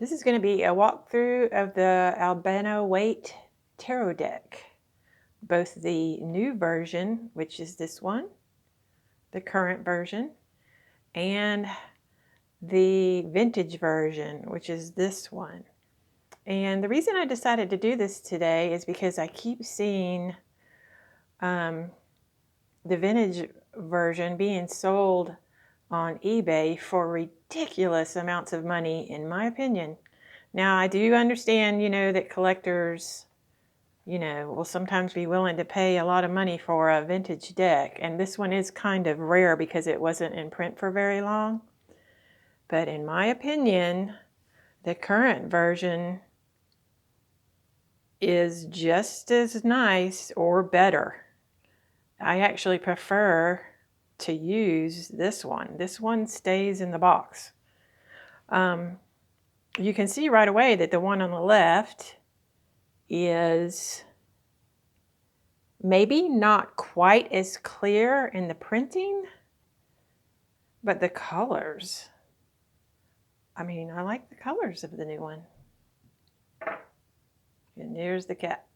This is going to be a walkthrough of the Albano Waite tarot deck. Both the new version, which is this one, the current version, and the vintage version, which is this one. And the reason I decided to do this today is because I keep seeing the vintage version being sold on eBay for ridiculous amounts of money, in my opinion. Now, I do understand, that collectors, will sometimes be willing to pay a lot of money for a vintage deck. And this one is kind of rare because it wasn't in print for very long. But in my opinion, the current version is just as nice or better. I actually prefer to use this one. This one stays in the box. You can see right away that the one on the left is maybe not quite as clear in the printing, but the colors, I like the colors of the new one. And there's the cat.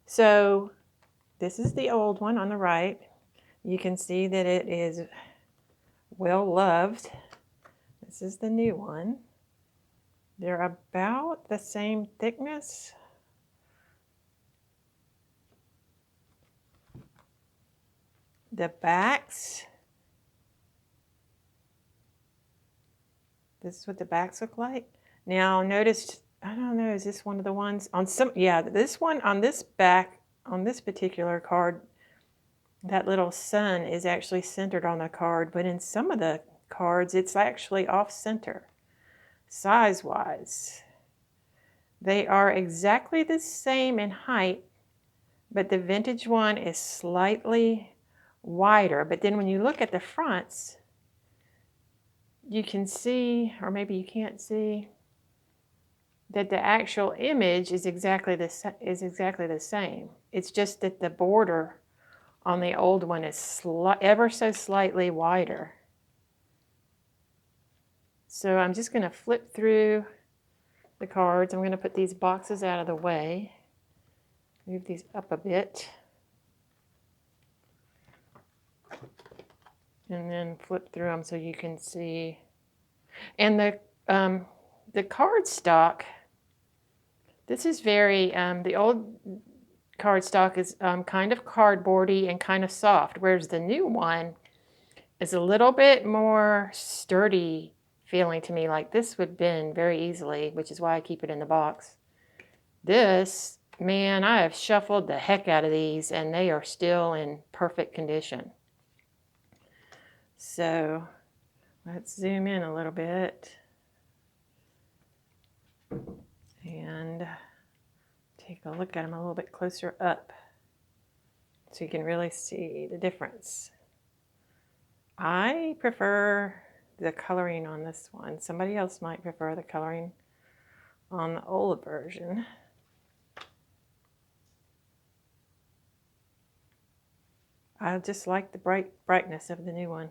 So this is the old one on the right. You can see that it is well loved. This is the new one. They're about the same thickness. The backs, this is what the backs look like. Now notice, I don't know, is this one of the ones on some, yeah, this one on this back, on this particular card, that little sun is actually centered on the card, but in some of the cards, it's actually off center, size-wise. They are exactly the same in height, but the vintage one is slightly wider. But then when you look at the fronts, you can see, or maybe you can't see, that the actual image is exactly the same. It's just that the border on the old one is ever so slightly wider. So I'm just going to flip through the cards. I'm going to put these boxes out of the way. Move these up a bit. And then flip through them so you can see. And the card stock, this is very, the old cardstock is kind of cardboardy and kind of soft, whereas the new one is a little bit more sturdy feeling to me, like this would bend very easily, which is why I keep it in the box. This, man, I have shuffled the heck out of these and they are still in perfect condition. So let's zoom in a little bit and take a look at them a little bit closer up so you can really see the difference. I prefer the coloring on this one. Somebody else might prefer the coloring on the old version. I just like the brightness of the new one.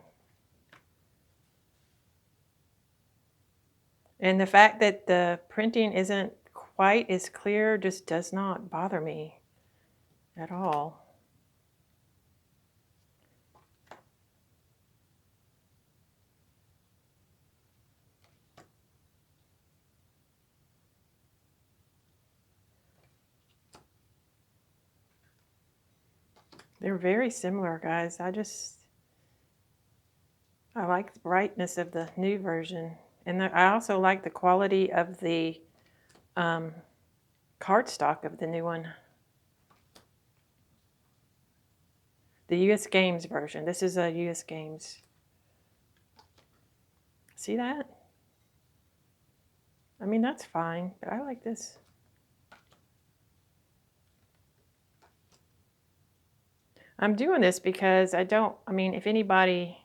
And the fact that the printing isn't quite as clear just does not bother me at all. They're very similar, guys. I like the brightness of the new version. And I also like the quality of the cardstock of the new one. The US Games version. This is a US Games. See that? That's fine, but I like this. I'm doing this because if anybody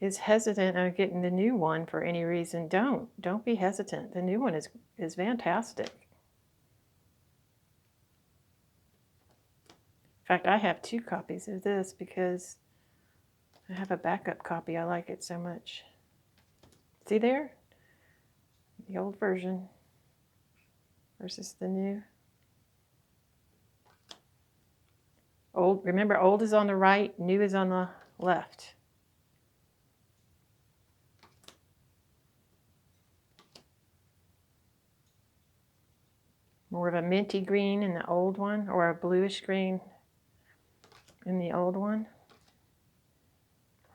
is hesitant on getting the new one for any reason, don't be hesitant. The new one is fantastic. In fact, I have 2 copies of this because I have a backup copy. I like it so much. See there? The old version versus the new. Old, remember, old is on the right, new is on the left. More of a minty green in the old one, or a bluish green in the old one.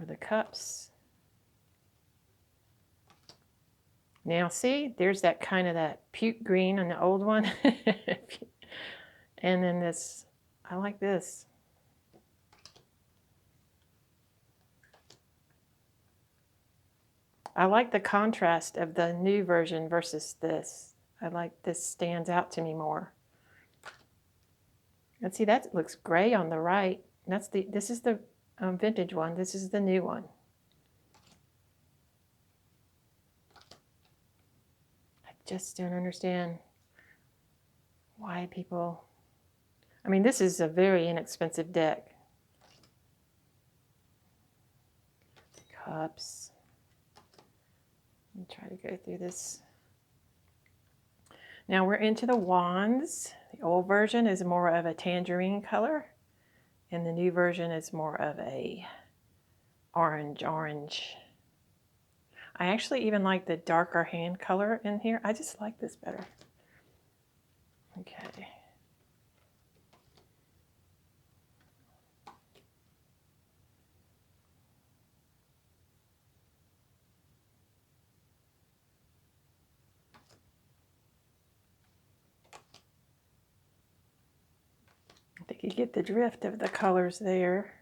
Or the cups. Now see, there's that kind of that puke green on the old one. And then this, I like this. I like the contrast of the new version versus this. I like this stands out to me more. And see, that looks gray on the right. This is the vintage one. This is the new one. I just don't understand why people... I mean, this is a very inexpensive deck. Cups. Let me try to go through this. Now we're into the wands. The old version is more of a tangerine color, and the new version is more of a orange. I actually even like the darker hand color in here. I just like this better. Okay. I think you get the drift of the colors there.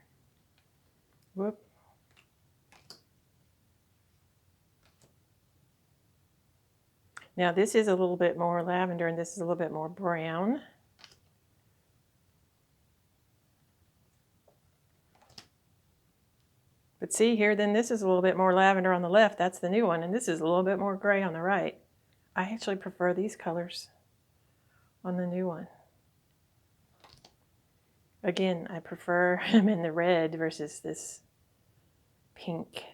Whoop. Now this is a little bit more lavender and this is a little bit more brown. But see here, then this is a little bit more lavender on the left. That's the new one. And this is a little bit more gray on the right. I actually prefer these colors on the new one. Again, I prefer them in the red versus this pink.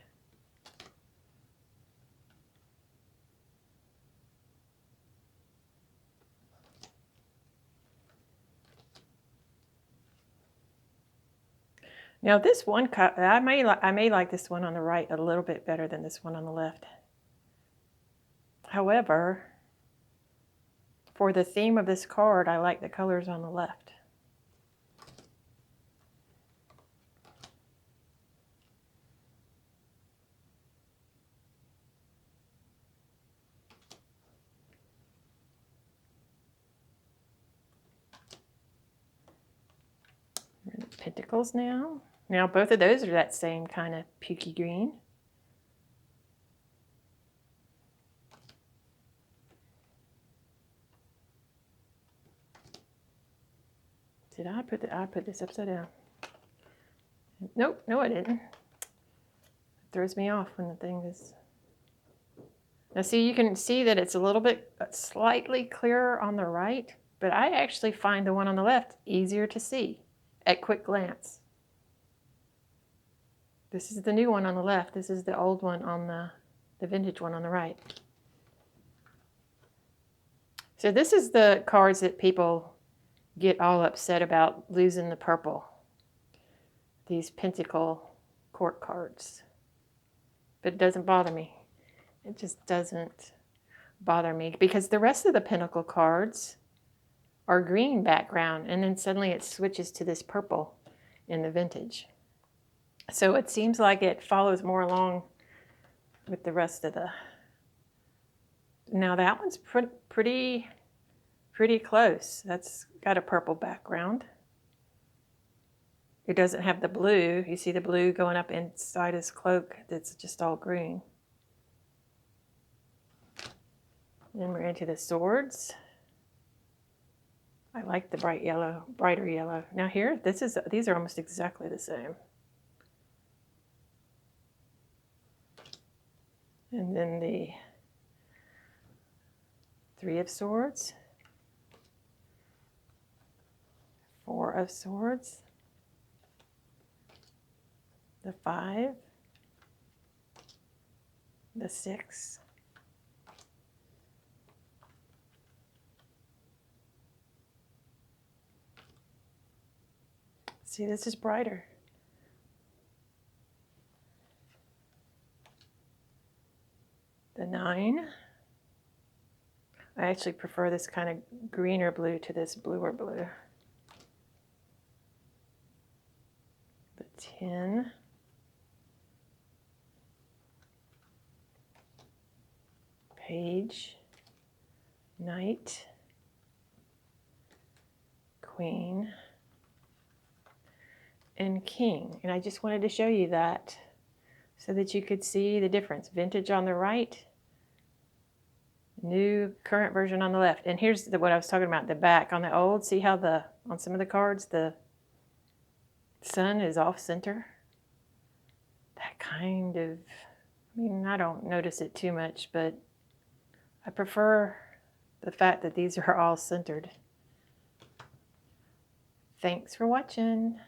Now this one cup, I may like this one on the right a little bit better than this one on the left. However, for the theme of this card, I like the colors on the left. Pentacles now. Now both of those are that same kind of pukey green. Did I put this upside down? Nope, no I didn't. It throws me off when the thing is... Now see, you can see that it's a little bit slightly clearer on the right, but I actually find the one on the left easier to see at quick glance. This is the new one on the left. This is the old one on the vintage one on the right. So this is the cards that people get all upset about losing the purple. These Pentacle court cards. But it doesn't bother me. It just doesn't bother me because the rest of the Pentacle cards are green background and then suddenly it switches to this purple in the vintage. So it seems like it follows more along with the rest of the... Now that one's pretty close. That's got a purple background. It doesn't have the blue. You see the blue going up inside his cloak that's just all green. Then we're into the swords. I like the bright yellow, brighter yellow. Now here, these are almost exactly the same. And then the Three of Swords, Four of Swords, the Five, the 6. See, this is brighter. The 9. I actually prefer this kind of greener blue to this bluer blue. The 10. Page, Knight, Queen, and King. And I just wanted to show you that so that you could see the difference. Vintage on the right, new current version on the left. And here's what I was talking about, the back. On the old, see how on some of the cards the sun is off center? That kind of, I mean, I don't notice it too much, but I prefer the fact that these are all centered. Thanks for watching.